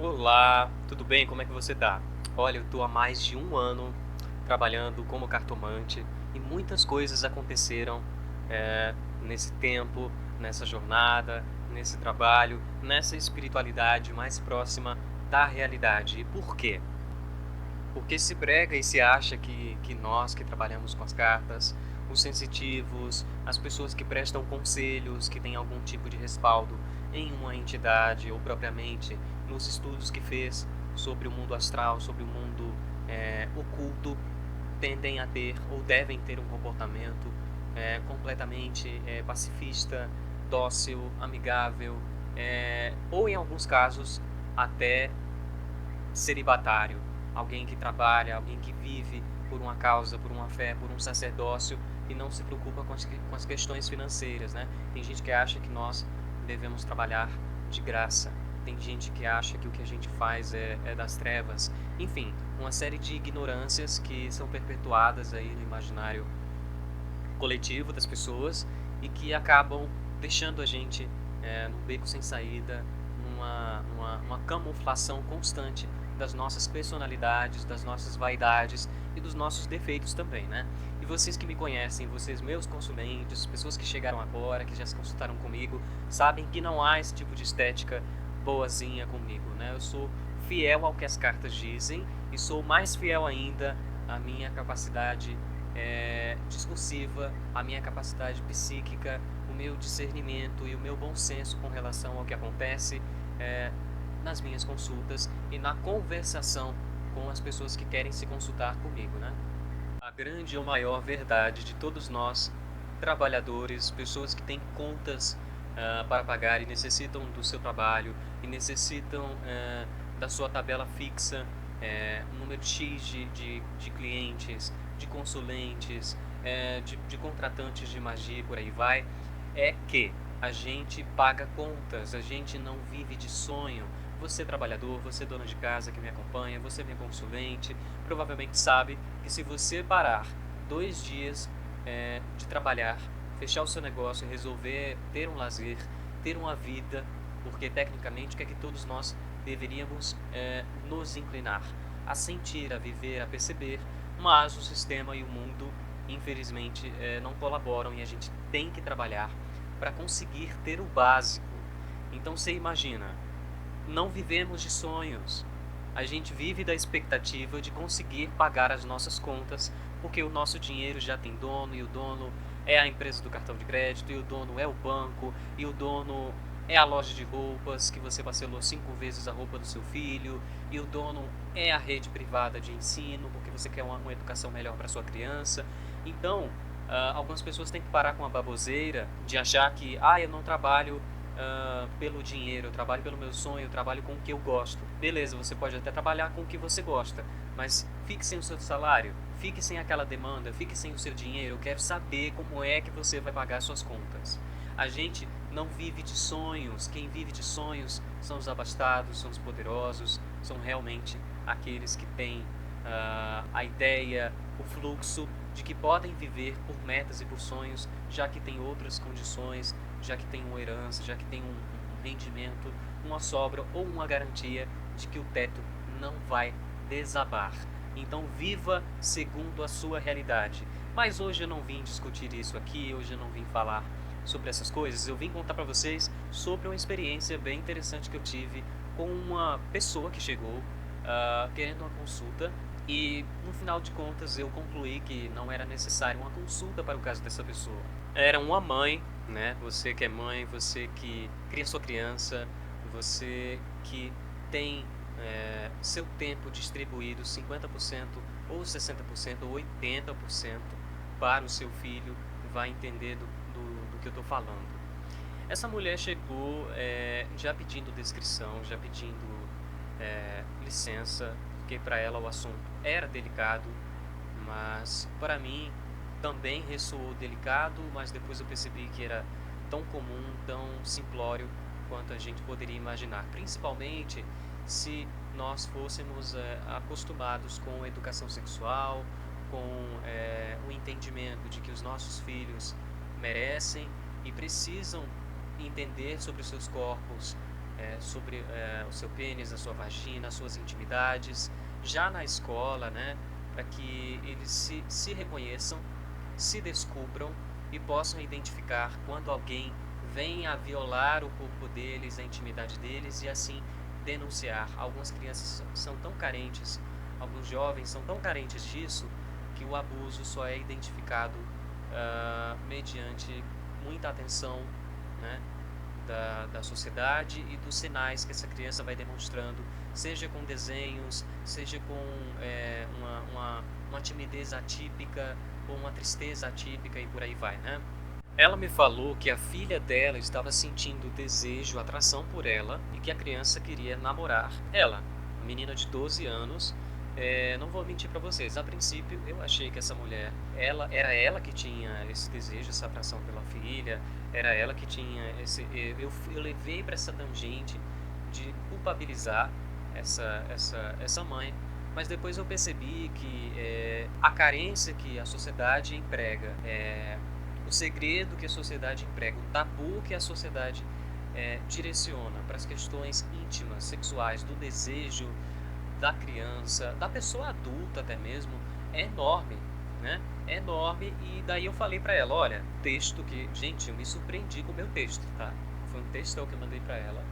Olá, tudo bem? Como é que você tá? Olha, eu tô há mais de um ano trabalhando como cartomante e muitas coisas aconteceram nesse tempo, nessa jornada, nesse trabalho, nessa espiritualidade mais próxima da realidade. E por quê? Porque se prega e se acha que nós que trabalhamos com as cartas, os sensitivos, as pessoas que prestam conselhos, que têm algum tipo de respaldo em uma entidade ou propriamente nos estudos que fez sobre o mundo astral, sobre o mundo oculto, tendem a ter ou devem ter um comportamento completamente pacifista, dócil, amigável, ou em alguns casos até celibatário, alguém que trabalha, alguém que vive por uma causa, por uma fé, por um sacerdócio e não se preocupa com as questões financeiras, né? Tem gente que acha que nós devemos trabalhar de graça. Tem gente que acha que o que a gente faz é das trevas. Enfim, uma série de ignorâncias que são perpetuadas aí no imaginário coletivo das pessoas e que acabam deixando a gente num beco sem saída, numa camuflação constante das nossas personalidades, das nossas vaidades e dos nossos defeitos também, né? E vocês que me conhecem, vocês meus consulentes, pessoas que chegaram agora, que já se consultaram comigo, sabem que não há esse tipo de estética boazinha comigo, né? Eu sou fiel ao que as cartas dizem e sou mais fiel ainda à minha capacidade discursiva, a minha capacidade psíquica, o meu discernimento e o meu bom senso com relação ao que acontece é, nas minhas consultas e na conversação com as pessoas que querem se consultar comigo, né? A grande ou maior verdade de todos nós, trabalhadores, pessoas que têm contas para pagar e necessitam do seu trabalho e necessitam da sua tabela fixa, um número X de clientes, de consulentes, de contratantes de magia e por aí vai, é que a gente paga contas, a gente não vive de sonho. Você trabalhador, você dona de casa que me acompanha, você minha consulente, provavelmente sabe que se você parar 2 dias de trabalhar, fechar o seu negócio, resolver ter um lazer, ter uma vida, porque tecnicamente o que é que todos nós deveríamos nos inclinar a sentir, a viver, a perceber, mas o sistema e o mundo, infelizmente, não colaboram e a gente tem que trabalhar para conseguir ter o básico. Então você imagina, não vivemos de sonhos. A gente vive da expectativa de conseguir pagar as nossas contas, porque o nosso dinheiro já tem dono e o dono é a empresa do cartão de crédito, e o dono é o banco, e o dono é a loja de roupas que você parcelou 5 vezes a roupa do seu filho, e o dono é a rede privada de ensino, porque você quer uma educação melhor para sua criança. Então, algumas pessoas têm que parar com a baboseira de achar que, eu não trabalho pelo dinheiro, eu trabalho pelo meu sonho, eu trabalho com o que eu gosto. Beleza, você pode até trabalhar com o que você gosta, mas fique sem o seu salário, fique sem aquela demanda, fique sem o seu dinheiro. Eu quero saber como é que você vai pagar suas contas. A gente não vive de sonhos, quem vive de sonhos são os abastados, são os poderosos, são realmente aqueles que têm a ideia, o fluxo de que podem viver por metas e por sonhos, já que tem outras condições, já que tem uma herança, já que tem um rendimento, uma sobra ou uma garantia de que o teto não vai desabar. Então viva segundo a sua realidade. Mas hoje eu não vim discutir isso aqui, hoje eu não vim falar sobre essas coisas, eu vim contar para vocês sobre uma experiência bem interessante que eu tive com uma pessoa que chegou querendo uma consulta e no final de contas eu concluí que não era necessário uma consulta para o caso dessa pessoa. Era uma mãe, né? Você que é mãe, você que cria sua criança, você que tem seu tempo distribuído 50% ou 60% ou 80% para o seu filho, vai entender do que eu estou falando. Essa mulher chegou já pedindo descrição, já pedindo licença, porque para ela o assunto era delicado, mas para mim também ressoou delicado, mas depois eu percebi que era tão comum, tão simplório quanto a gente poderia imaginar, principalmente se nós fôssemos acostumados com a educação sexual, com o entendimento de que os nossos filhos merecem e precisam entender sobre os seus corpos, sobre o seu pênis, a sua vagina, as suas intimidades, já na escola, né, para que eles se reconheçam, se descubram e possam identificar quando alguém vem a violar o corpo deles, a intimidade deles e assim denunciar. Algumas crianças são tão carentes, alguns jovens são tão carentes disso que o abuso só é identificado mediante muita atenção, né, da sociedade e dos sinais que essa criança vai demonstrando, seja com desenhos, seja com uma timidez atípica ou uma tristeza atípica e por aí vai, né? Ela me falou que a filha dela estava sentindo desejo, atração por ela e que a criança queria namorar ela, menina de 12 anos. Não vou mentir para vocês, a princípio eu achei que essa mulher, era ela que tinha esse desejo, essa atração pela filha, era ela que tinha eu levei para essa tangente de culpabilizar essa mãe, mas depois eu percebi que a carência que a sociedade emprega, o segredo que a sociedade emprega, o tabu que a sociedade direciona para as questões íntimas, sexuais, do desejo da criança, da pessoa adulta até mesmo, é enorme, né? É enorme. E daí eu falei para ela, olha, texto que, gente, eu me surpreendi com o meu texto, tá? Foi um textão que eu mandei para ela.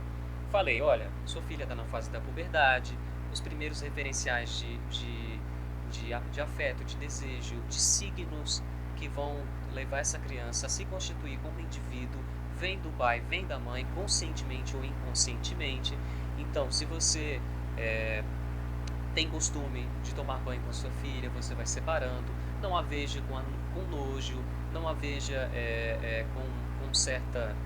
Falei, olha, sua filha está na fase da puberdade, os primeiros referenciais de afeto, de desejo, de signos que vão levar essa criança a se constituir como indivíduo, vem do pai, vem da mãe, conscientemente ou inconscientemente. Então, se você tem costume de tomar banho com a sua filha, você vai separando, não a veja com nojo, não a veja com certa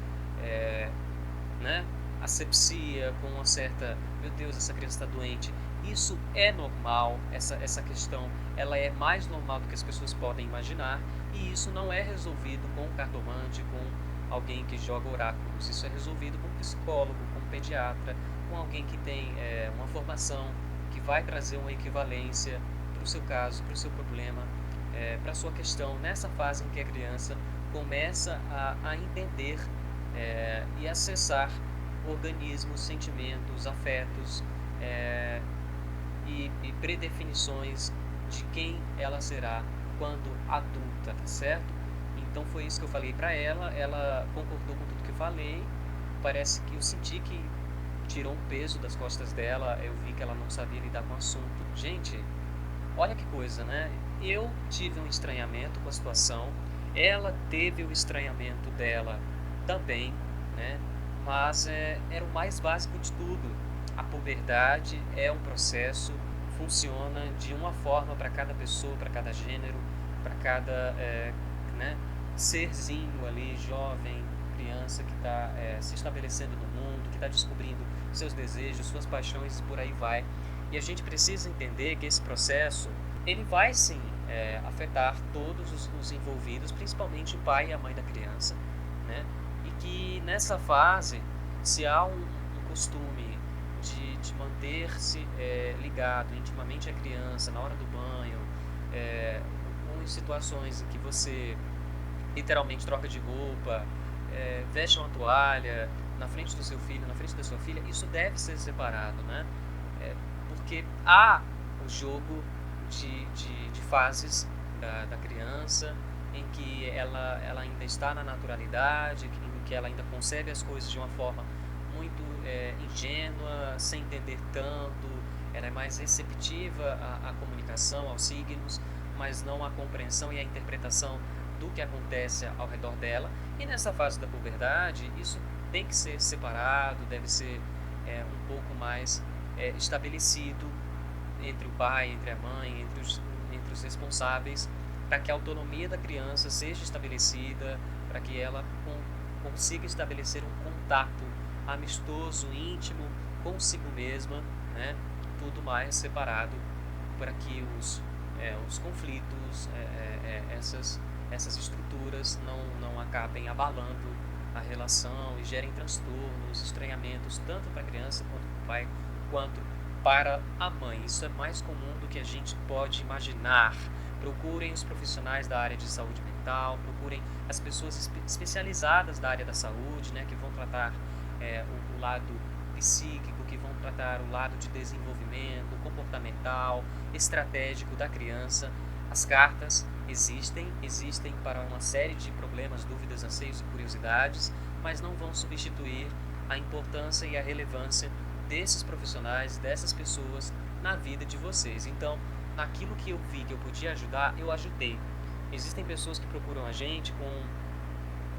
né, asepsia, com uma certa, meu Deus, essa criança está doente. Isso é normal, essa questão ela é mais normal do que as pessoas podem imaginar, e isso não é resolvido com um cartomante, com alguém que joga oráculos. Isso é resolvido com um psicólogo, com um pediatra, com alguém que tem uma formação, que vai trazer uma equivalência para o seu caso, para o seu problema, para a sua questão, nessa fase em que a criança começa a entender e acessar organismos, sentimentos, afetos e predefinições de quem ela será quando adulta, tá certo? Então foi isso que eu falei para ela, ela concordou com tudo que eu falei, parece que eu senti que tirou um peso das costas dela, eu vi que ela não sabia lidar com o assunto. Gente, olha que coisa, né? Eu tive um estranhamento com a situação, ela teve o estranhamento dela também, né? Mas era o mais básico de tudo. A puberdade é um processo, funciona de uma forma para cada pessoa, para cada gênero, para cada né, serzinho ali, jovem, criança que está se estabelecendo no mundo, que está descobrindo seus desejos, suas paixões e por aí vai. E a gente precisa entender que esse processo, ele vai sim afetar todos os envolvidos, principalmente o pai e a mãe da criança, né? E que nessa fase, se há um costume de manter-se ligado intimamente à criança na hora do banho, ou em situações em que você literalmente troca de roupa, veste uma toalha na frente do seu filho, na frente da sua filha, isso deve ser separado, né? Porque há o jogo de fases da criança em que ela ainda está na naturalidade, em que ela ainda concebe as coisas de uma forma muito ingênua, sem entender tanto, ela é mais receptiva à comunicação, aos signos, mas não à compreensão e à interpretação do que acontece ao redor dela. E nessa fase da puberdade, isso tem que ser separado, deve ser um pouco mais estabelecido entre o pai, entre a mãe, entre os responsáveis, para que a autonomia da criança seja estabelecida, para que ela consiga estabelecer um contato amistoso, íntimo, consigo mesma, né? Tudo mais separado, para que os conflitos, essas estruturas não acabem abalando a relação e gerem transtornos, estranhamentos, tanto para a criança quanto para o pai, quanto para a mãe. Isso é mais comum do que a gente pode imaginar. Procurem os profissionais da área de saúde mental, procurem as pessoas especializadas da área da saúde, né, que vão tratar o lado psíquico, que vão tratar o lado de desenvolvimento comportamental, estratégico da criança. As cartas existem para uma série de problemas, dúvidas, anseios e curiosidades, mas não vão substituir a importância e a relevância desses profissionais, dessas pessoas na vida de vocês. Então, naquilo que eu vi que eu podia ajudar, eu ajudei. Existem pessoas que procuram a gente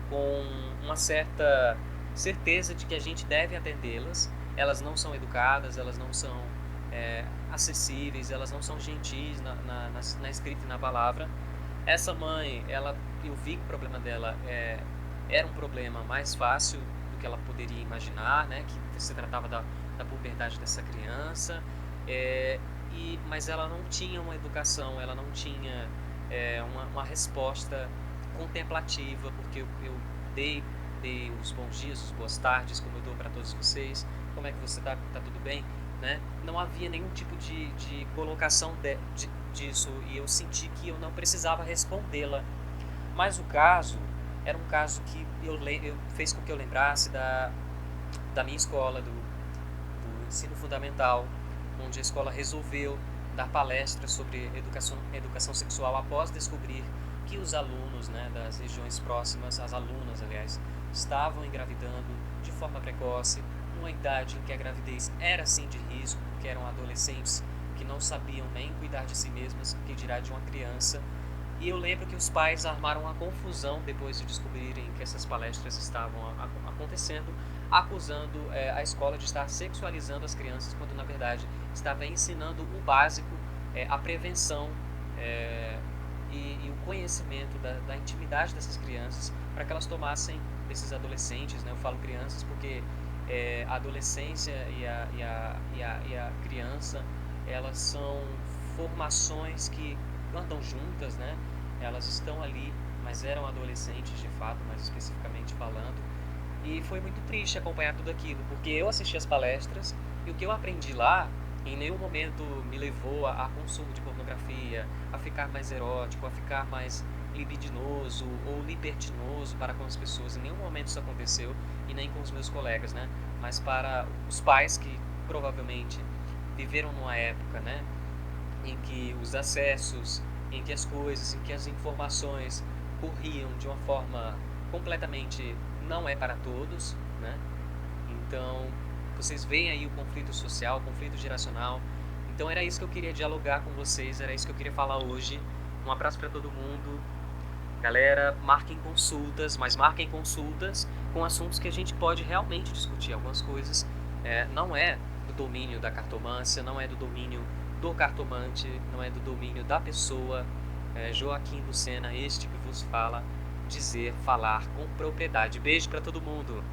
com uma certa certeza de que a gente deve atendê-las. Elas não são educadas, elas não são acessíveis, elas não são gentis na escrita e na palavra. Essa mãe, eu vi que o problema dela era um problema mais fácil do que ela poderia imaginar, né? Que se tratava da puberdade dessa criança, mas ela não tinha uma educação, ela não tinha uma resposta contemplativa, porque eu dei os bons dias, os boas tardes, como eu dou para todos vocês, como é que você está, tá tudo bem, né? Não havia nenhum tipo de colocação disso, e eu senti que eu não precisava respondê-la. Mas o caso era um caso que fez com que eu lembrasse da minha escola, do ensino fundamental, onde a escola resolveu dar palestras sobre educação sexual após descobrir que os alunos, né, das regiões próximas, as alunas, aliás, estavam engravidando de forma precoce, numa idade em que a gravidez era sim de risco, porque eram adolescentes que não sabiam nem cuidar de si mesmas, que dirá de uma criança. E eu lembro que os pais armaram uma confusão depois de descobrirem que essas palestras estavam acontecendo, acusando a escola de estar sexualizando as crianças, quando na verdade estava ensinando o básico, a prevenção e o conhecimento da intimidade dessas crianças, para que elas tomassem, desses adolescentes, né? Eu falo crianças porque a adolescência e a criança, elas são formações que andam juntas, né? Elas estão ali, mas eram adolescentes de fato, mais especificamente falando. E foi muito triste acompanhar tudo aquilo, porque eu assisti as palestras e o que eu aprendi lá em nenhum momento me levou a consumo de pornografia, a ficar mais erótico, a ficar mais libidinoso ou libertinoso para com as pessoas. Em nenhum momento isso aconteceu, e nem com os meus colegas, né? Mas para os pais que provavelmente viveram numa época, né, em que os acessos, em que as coisas, em que as informações corriam de uma forma completamente não é para todos, né? Então, vocês veem aí o conflito social, o conflito geracional. Então era isso que eu queria dialogar com vocês, era isso que eu queria falar hoje. Um abraço para todo mundo. Galera, marquem consultas, mas marquem consultas com assuntos que a gente pode realmente discutir. Algumas coisas não é do domínio da cartomância, não é do domínio do cartomante, não é do domínio da pessoa Joaquim Lucena, este que vos fala, falar com propriedade. Beijo para todo mundo.